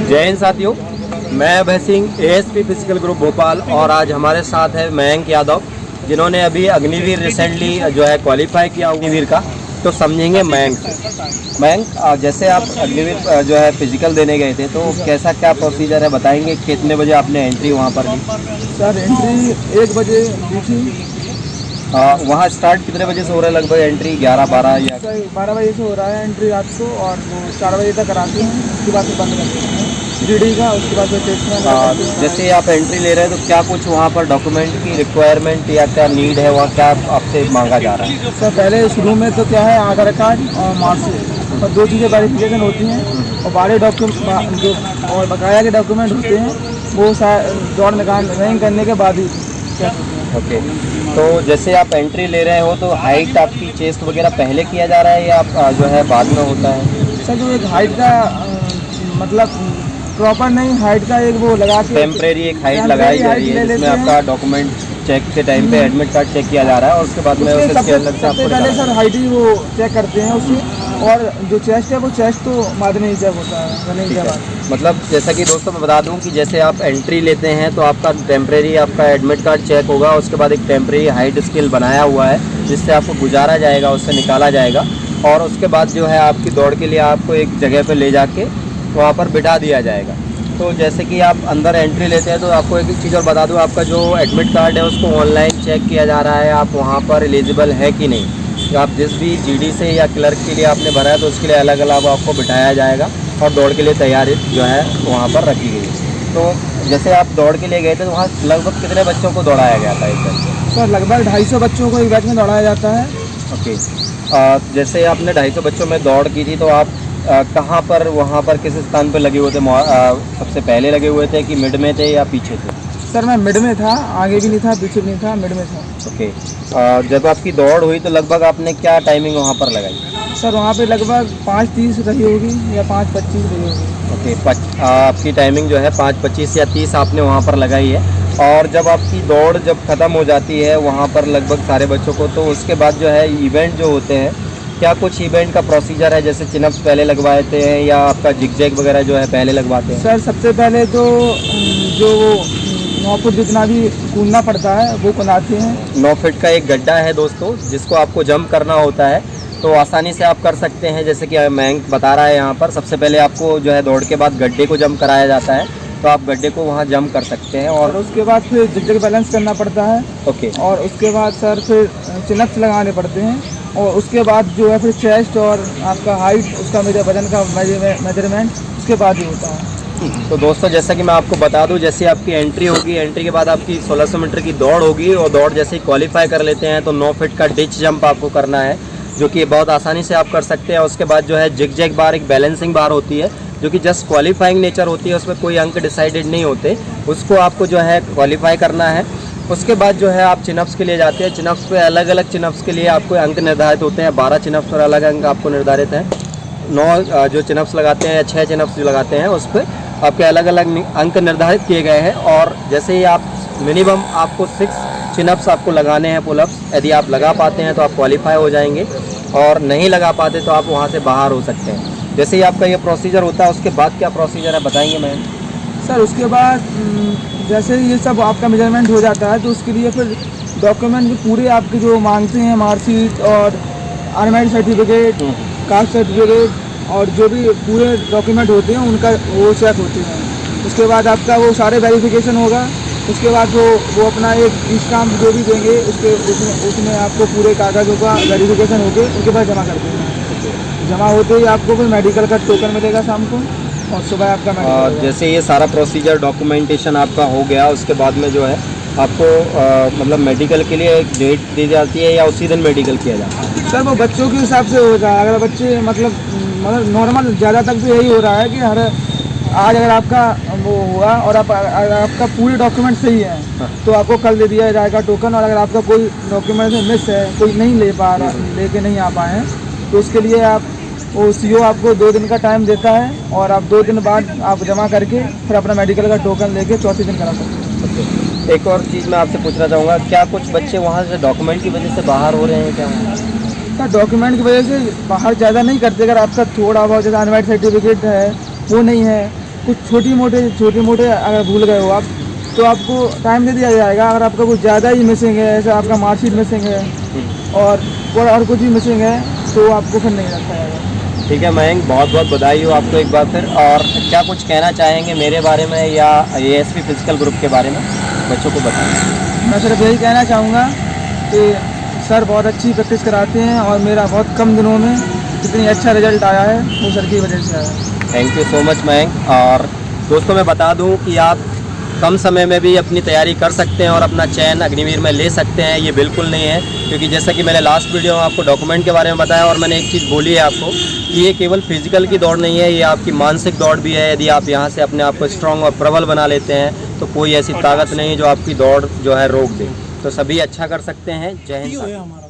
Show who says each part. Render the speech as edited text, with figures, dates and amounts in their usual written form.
Speaker 1: जय हिंद साथियों, मैं Abhay Singh ASP physical group Bhopal और आज हमारे साथ है मयंक यादव, जिन्होंने अभी अग्निवीर रिसेंटली जो है क्वालिफाई किया अग्निवीर का। तो समझेंगे मयंक से। मयंक, जैसे आप अग्निवीर जो है फिजिकल देने गए थे, तो कैसा क्या प्रोसीजर है बताएंगे? कितने बजे आपने एंट्री वहाँ पर ली?
Speaker 2: सर एंट्री 1 बजे दी थी।
Speaker 1: वहाँ स्टार्ट कितने बजे से हो रहा है लगभग एंट्री? 11-12 या
Speaker 2: 12 बजे से हो रहा है एंट्री रात को, और 4 बजे तक कराते हैं, उसके बाद बंद करते हैं जीडी का, उसके बाद टेस्ट में।
Speaker 1: जैसे आप एंट्री ले रहे हैं तो क्या कुछ वहाँ पर डॉक्यूमेंट की रिक्वायरमेंट या क्या नीड है, वहाँ क्या आपसे मांगा जा रहा है?
Speaker 2: सर पहले शुरू में तो क्या है, आधार कार्ड और मार्कशीट और 2 चीज़ें वेरिफिकेशन होती हैं, और बारे डॉक्यूमेंट जो और बकाया के डॉक्यूमेंट होते हैं वो दौड़ नहीं करने के बाद ही क्या होते हैं।
Speaker 1: ओके, तो जैसे आप एंट्री ले रहे हो तो हाइट आपकी चेस्ट वगैरह पहले किया जा रहा है या आप जो है बाद में होता है?
Speaker 2: सर जो एक हाइट का मतलब प्रॉपर नहीं, हाइट का एक वो लगा के
Speaker 1: टेम्परेरी एक हाइट लगाई जा रही है, जिसमें आपका डॉक्यूमेंट चेक के टाइम पे एडमिट कार्ड चेक किया जा रहा है और उसके बाद में उसे स्कैनर से आपको
Speaker 2: पहले सर हाइट ही वो चेक करते हैं उसकी, और जो चेस्ट है वो चेस्ट तो बाद में ही चेक होता है रनिंग के बाद।
Speaker 1: मतलब जैसा कि दोस्तों मैं बता दूं कि जैसे आप एंट्री लेते हैं तो आपका टेम्परेरी आपका एडमिट कार्ड चेक होगा, उसके बाद एक टेम्परेरी हाइट स्केल बनाया हुआ है जिससे आपको गुजारा जाएगा, उससे निकाला जाएगा, और उसके बाद जो है आपकी दौड़ के लिए आपको एक जगह पर ले जाके वहाँ पर बिठा दिया जाएगा। तो जैसे कि आप अंदर एंट्री लेते हैं तो आपको एक चीज़ और बता दूं, आपका जो एडमिट कार्ड है उसको ऑनलाइन चेक किया जा रहा है, आप वहाँ पर एलिजिबल है कि नहीं। तो आप जिस भी जीडी से या क्लर्क के लिए आपने भरा है तो उसके लिए अलग अलग आपको बिठाया जाएगा और दौड़ के लिए तैयारी जो है वहाँ पर रखी गई है। तो जैसे आप दौड़ के लिए गए थे तो वहाँ लगभग कितने बच्चों को दौड़ाया गया था एक बैच में?
Speaker 2: सर लगभग 250 बच्चों को एक बैच में दौड़ाया जाता है।
Speaker 1: ओके, जैसे आपने 250 बच्चों में दौड़ की थी तो आप कहाँ पर वहाँ पर किस स्थान पर लगे हुए थे? सबसे पहले लगे हुए थे कि मिड में थे या पीछे थे?
Speaker 2: सर मैं मिड में था, आगे भी नहीं था पीछे भी नहीं था, मिड में था।
Speaker 1: ओके, जब आपकी दौड़ हुई तो लगभग आपने क्या टाइमिंग वहाँ पर लगाई?
Speaker 2: सर वहाँ पे लगभग 5:30 रही होगी या 5:25 रही होगी।
Speaker 1: ओके, आपकी टाइमिंग जो है 5:25 या 30 आपने वहाँ पर लगाई है। और जब आपकी दौड़ जब ख़त्म हो जाती है वहाँ पर लगभग सारे बच्चों को, तो उसके बाद जो है इवेंट जो होते हैं, क्या कुछ इवेंट का प्रोसीजर है? जैसे चिनअप्स पहले लगवाते हैं या आपका जिग-जैग वगैरह जो है पहले लगवाते हैं?
Speaker 2: सर सबसे पहले तो जो 9 फुट जितना भी कूदना पड़ता है वो कूदाते हैं।
Speaker 1: 9 फीट का एक गड्ढा है दोस्तों, जिसको आपको जंप करना होता है, तो आसानी से आप कर सकते हैं। जैसे कि मयंक बता रहा है यहाँ पर, सबसे पहले आपको जो है दौड़ के बाद गड्ढे को जंप कराया जाता है, तो आप गड्ढे को वहाँ जंप कर सकते हैं। और
Speaker 2: उसके बाद फिर जिग-जैग बैलेंस करना पड़ता है।
Speaker 1: ओके,
Speaker 2: और उसके बाद सर फिर चिनअप्स लगाने पड़ते हैं, और उसके बाद जो है फिर चेस्ट और आपका हाइट, उसका वजन का मेजरमेंट उसके बाद ही होता है।
Speaker 1: तो दोस्तों जैसा कि मैं आपको बता दूं, जैसे आपकी एंट्री होगी, एंट्री के बाद आपकी 1600 मीटर की दौड़ होगी, और दौड़ जैसे ही क्वालिफाई कर लेते हैं तो 9 फीट का डिच जंप आपको करना है, जो कि बहुत आसानी से आप कर सकते हैं। उसके बाद जो है जिग-जैग बार, एक बैलेंसिंग बार होती है जो कि जस्ट क्वालिफाइंग नेचर होती है, उसमें कोई अंक डिसाइडेड नहीं होते, उसको आपको जो है क्वालिफाई करना है। उसके बाद जो है आप चिनअप्स के लिए जाते हैं। चिनअप्स पे अलग अलग चिनअप्स के लिए आपको अंक निर्धारित होते हैं। 12 चिनअप्स पर अलग अंक आपको निर्धारित हैं। 9 जो चिनअप्स लगाते हैं या 6 चिनअप्स जो लगाते हैं उस पर आपके अलग अलग अंक निर्धारित किए गए हैं। और जैसे ही आप मिनिमम आपको 6 चिनअप्स आपको लगाने हैं, पुलअप्स, यदि आप लगा पाते हैं तो आप क्वालिफाई हो जाएंगे, और नहीं लगा पाते तो आप वहाँ से बाहर हो सकते हैं। जैसे ही आपका ये प्रोसीजर होता है, उसके बाद क्या प्रोसीजर है बताएंगे मैम?
Speaker 2: सर उसके बाद जैसे ये सब आपका मेजरमेंट हो जाता है तो उसके लिए फिर डॉक्यूमेंट पूरे आपके जो मांगते हैं, मार्कशीट और अनमेरिड सर्टिफिकेट, कास्ट सर्टिफिकेट, और जो भी पूरे डॉक्यूमेंट होते हैं उनका वो चेक होते हैं। उसके बाद आपका वो सारे वेरिफिकेशन होगा। उसके बाद वो अपना एक स्टाम्प जो भी देंगे उसमें आपको पूरे कागज़ों का वेरिफिकेशन होकर उनके पास जमा कर देना है। जमा होते ही आपको फिर मेडिकल का टोकन मिलेगा शाम को, और सुबह आपका मेडिकल।
Speaker 1: जैसे ये सारा प्रोसीजर डॉक्यूमेंटेशन आपका हो गया, उसके बाद में जो है आपको मतलब मेडिकल के लिए एक डेट दी जाती है या उसी दिन मेडिकल किया जाता है?
Speaker 2: सर वो बच्चों के हिसाब से होता है। अगर बच्चे मतलब नॉर्मल ज़्यादातर तो यही हो रहा है कि आज अगर आपका वो हुआ और आपका पूरे डॉक्यूमेंट सही है तो आपको कल दे दिया जाएगा टोकन, और अगर आपका कोई डॉक्यूमेंट मिस है, कोई नहीं लेके नहीं आ पाए हैं, तो उसके लिए वो सीओ आपको 2 दिन का टाइम देता है, और आप 2 दिन बाद आप जमा करके फिर अपना मेडिकल का टोकन लेके 4थे दिन करा सकते हैं।
Speaker 1: एक और चीज़ मैं आपसे पूछना चाहूँगा, क्या कुछ बच्चे वहाँ से डॉक्यूमेंट की वजह से बाहर हो रहे हैं क्या?
Speaker 2: सर डॉक्यूमेंट की वजह से बाहर ज़्यादा नहीं करते। अगर आपका थोड़ा बहुत जैसे अनमेरिड सर्टिफिकेट है वो नहीं है, कुछ छोटे मोटे अगर भूल गए हो आप, तो आपको टाइम दे दिया जाएगा। अगर आपका कुछ ज़्यादा ही मिसिंग है, ऐसा आपका मार्कशीट मिसिंग है और कुछ भी मिसिंग है, तो आपको फिर नहीं रखा जाएगा।
Speaker 1: ठीक है मयंक, बहुत बहुत बधाई हो आपको एक बार फिर। और क्या कुछ कहना चाहेंगे मेरे बारे में या ASP फिजिकल ग्रुप के बारे में, बच्चों को बताएं।
Speaker 2: मैं सिर्फ यही कहना चाहूँगा कि सर बहुत अच्छी प्रैक्टिस कराते हैं और मेरा बहुत कम दिनों में इतनी अच्छा रिजल्ट आया है, वो सर की वजह से आया है।
Speaker 1: Thank you so much Mayank. और दोस्तों मैं बता दूं कि आप कम समय में भी अपनी तैयारी कर सकते हैं और अपना चयन अग्निवीर में ले सकते हैं, ये बिल्कुल नहीं है। क्योंकि जैसा कि मैंने लास्ट वीडियो में आपको डॉक्यूमेंट के बारे में बताया और मैंने एक चीज़ बोली है आपको कि ये केवल फिजिकल की दौड़ नहीं है, ये आपकी मानसिक दौड़ भी है। यदि आप यहाँ से अपने आप को स्ट्रॉन्ग और प्रबल बना लेते हैं तो कोई ऐसी ताकत नहीं जो आपकी दौड़ जो है रोक दे। तो सभी अच्छा कर सकते हैं। जय हिंद।